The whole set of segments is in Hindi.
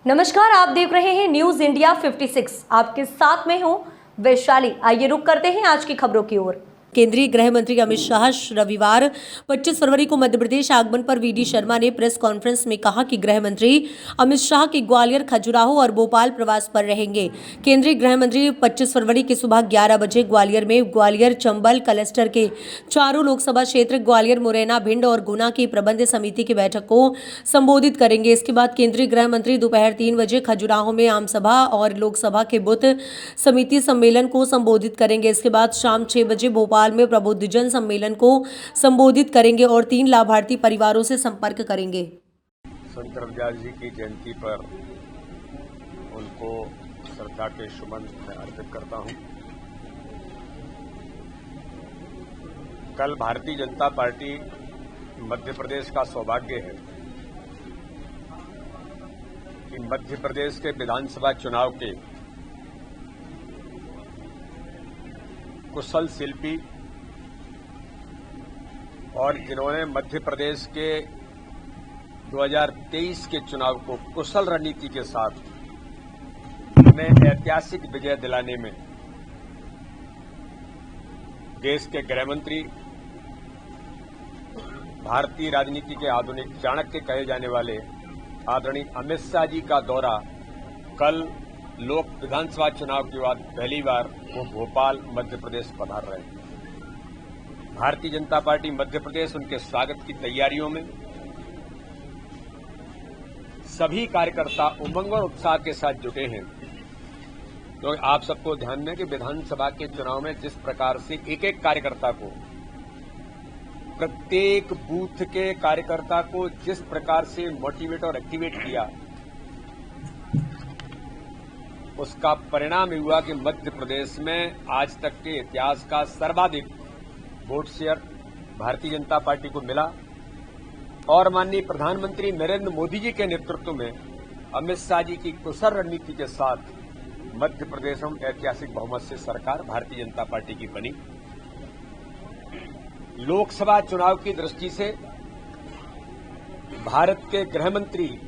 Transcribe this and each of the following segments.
नमस्कार, आप देख रहे हैं न्यूज इंडिया 56। आपके साथ में हूं वैशाली। आइए रुक करते हैं आज की खबरों की ओर। केंद्रीय गृह मंत्री अमित शाह रविवार 25 फरवरी को मध्य प्रदेश आगमन पर वीडी शर्मा ने प्रेस कॉन्फ्रेंस में कहा कि गृह मंत्री अमित शाह के ग्वालियर, खजुराहो और भोपाल प्रवास पर रहेंगे। केंद्रीय गृह मंत्री 25 फरवरी की सुबह 11 बजे ग्वालियर में ग्वालियर चंबल क्लस्टर के चारों लोकसभा क्षेत्र ग्वालियर, मुरैना, भिंड और गुना की प्रबंध समिति की बैठक को संबोधित करेंगे। इसके बाद केंद्रीय गृह मंत्री दोपहर 3 बजे खजुराहो में आम सभा और लोकसभा के बूथ समिति सम्मेलन को संबोधित करेंगे। इसके बाद शाम 6 बजे भोपाल में प्रबुद्धजन सम्मेलन को संबोधित करेंगे और 3 लाभार्थी परिवारों से संपर्क करेंगे। संत रविदास जी की जयंती पर उनको श्रद्धा के सुमन मैं अर्पित करता हूं। कल भारतीय जनता पार्टी मध्य प्रदेश का सौभाग्य है कि मध्य प्रदेश के विधानसभा चुनाव के कुशल शिल्पी और जिन्होंने मध्य प्रदेश के 2023 के चुनाव को कुशल रणनीति के साथ उन्हें ऐतिहासिक विजय दिलाने में देश के गृह मंत्री, भारतीय राजनीति के आधुनिक चाणक्य कहे जाने वाले आदरणीय अमित शाह जी का दौरा कल लोक विधानसभा चुनाव के बाद पहली बार वो भोपाल मध्य प्रदेश पधार रहे हैं। भारतीय जनता पार्टी मध्य प्रदेश उनके स्वागत की तैयारियों में सभी कार्यकर्ता उमंग और उत्साह के साथ जुटे हैं। तो आप सबको ध्यान में कि विधानसभा के चुनाव में जिस प्रकार से एक एक कार्यकर्ता को, प्रत्येक बूथ के कार्यकर्ता को जिस प्रकार से मोटिवेट और एक्टिवेट किया, उसका परिणाम हुआ कि मध्य प्रदेश में आज तक के इतिहास का सर्वाधिक vote share Bharatiya Janata party को मिला और माननीय प्रधानमंत्री नरेंद्र मोदी जी के नेतृत्व में अमित शाह जी की कुशल रणनीति के साथ मध्य प्रदेश में ऐतिहासिक बहुमत से सरकार भारतीय जनता पार्टी की बनी। लोकसभा चुनाव की दृष्टि से भारत के गृह मंत्री,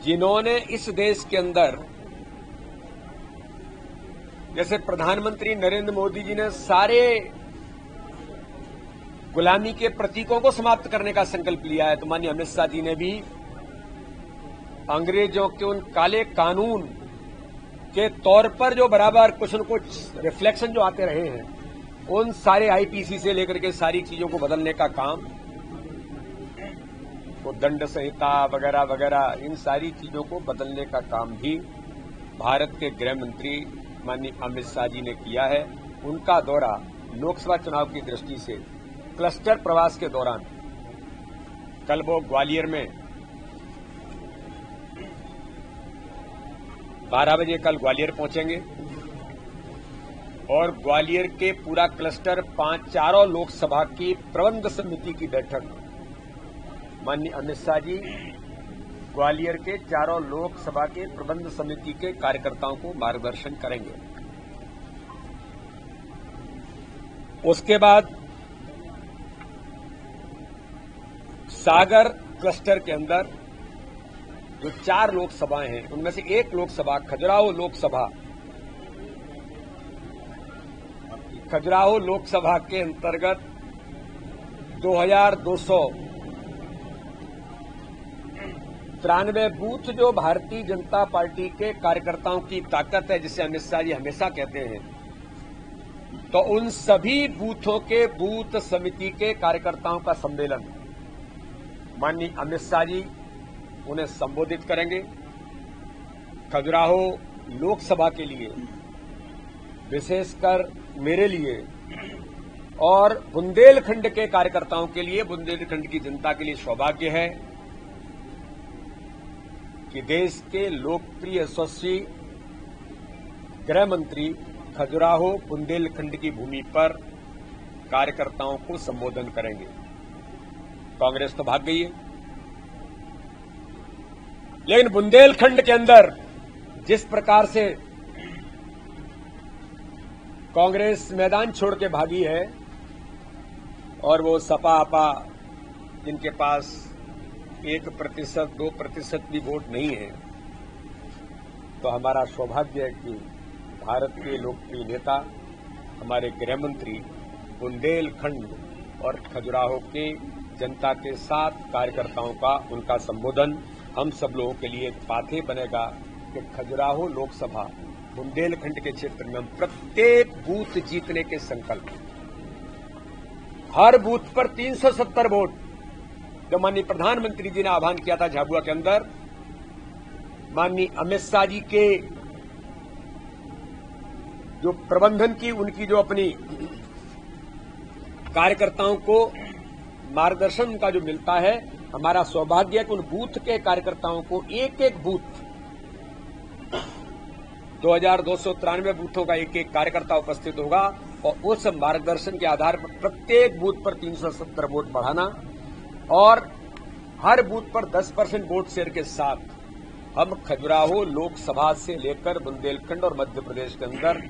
जिन्होंने इस देश के अंदर, जैसे प्रधानमंत्री नरेंद्र मोदी जी ने सारे गुलामी के प्रतीकों को समाप्त करने का संकल्प लिया है, तो माननीय अमित शाह जी ने भी अंग्रेजों के उन काले कानून के तौर पर जो बराबर कुछ न कुछ रिफ्लेक्शन जो आते रहे हैं, उन सारे आईपीसी से लेकर के सारी चीजों को बदलने का काम, तो दंड संहिता वगैरह वगैरह, इन सारी चीजों को बदलने का काम भी भारत के गृह मंत्री माननीय अमित शाह जी ने किया है। उनका दौरा लोकसभा चुनाव की दृष्टि से क्लस्टर प्रवास के दौरान कल वो ग्वालियर में 12 बजे कल ग्वालियर पहुंचेंगे और ग्वालियर के पूरा क्लस्टर चारों लोकसभा की प्रबंध समिति की बैठक माननीय अमित शाह जी ग्वालियर के चारों लोकसभा के प्रबंध समिति के कार्यकर्ताओं को मार्गदर्शन करेंगे। उसके बाद सागर क्लस्टर के अंदर जो 4 लोकसभाएं हैं, उनमें से एक लोकसभा खजुराहो लोकसभा, खजुराहो लोकसभा के अंतर्गत 2293 बूथ जो भारतीय जनता पार्टी के कार्यकर्ताओं की ताकत है, जिसे अमित शाह जी हमेशा कहते हैं, तो उन सभी बूथों के बूथ समिति के कार्यकर्ताओं का सम्मेलन माननीय अमित शाह जी उन्हें संबोधित करेंगे। खजुराहो लोकसभा के लिए, विशेषकर मेरे लिए और बुंदेलखंड के कार्यकर्ताओं के लिए, बुंदेलखंड की जनता के लिए सौभाग्य है कि देश के लोकप्रिय यशस्वी गृह मंत्री खजुराहो बुंदेलखंड की भूमि पर कार्यकर्ताओं को संबोधन करेंगे। कांग्रेस तो भाग गई है, लेकिन बुंदेलखंड के अंदर जिस प्रकार से कांग्रेस मैदान छोड़ के भागी है और वो सपा आपा जिनके पास 1%, 2% भी वोट नहीं है, तो हमारा सौभाग्य है कि भारत के लोकप्रिय नेता हमारे गृह मंत्री बुंदेलखंड और खजुराहो के जनता के साथ कार्यकर्ताओं का उनका संबोधन हम सब लोगों के लिए एक पाथे बनेगा कि खजुराहो लोकसभा बुंदेलखंड के क्षेत्र में हम प्रत्येक बूथ जीतने के संकल्प, हर बूथ पर 370 वोट, जो माननीय प्रधानमंत्री जी ने आह्वान किया था झाबुआ के अंदर, माननीय अमित शाह जी के जो प्रबंधन की उनकी जो अपनी कार्यकर्ताओं को मार्गदर्शन का जो मिलता है, हमारा सौभाग्य है कि उन बूथ के कार्यकर्ताओं को एक एक बूथ 2293 बूथों का एक एक कार्यकर्ता उपस्थित होगा और उस मार्गदर्शन के आधार पर प्रत्येक बूथ पर 370 वोट बढ़ाना और हर बूथ पर 10% वोट शेयर के साथ हम खजुराहो लोकसभा से लेकर बुंदेलखंड और मध्य प्रदेश के अंदर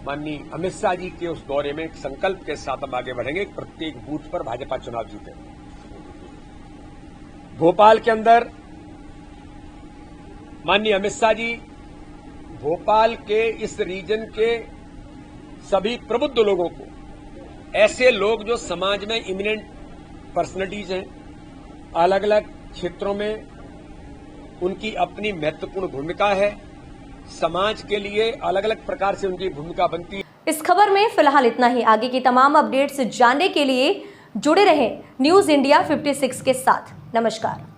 माननीय अमित शाह जी के उस दौरे में एक संकल्प के साथ हम आगे बढ़ेंगे। प्रत्येक बूथ पर भाजपा चुनाव जीते। भोपाल के अंदर माननीय अमित शाह जी भोपाल के इस रीजन के सभी प्रबुद्ध लोगों को, ऐसे लोग जो समाज में इमिनेंट पर्सनैलिटीज हैं, अलग अलग क्षेत्रों में उनकी अपनी महत्वपूर्ण भूमिका है, समाज के लिए अलग अलग प्रकार से उनकी भूमिका बनती है। इस खबर में फिलहाल इतना ही। आगे की तमाम अपडेट्स जानने के लिए जुड़े रहें न्यूज इंडिया 56 के साथ। नमस्कार।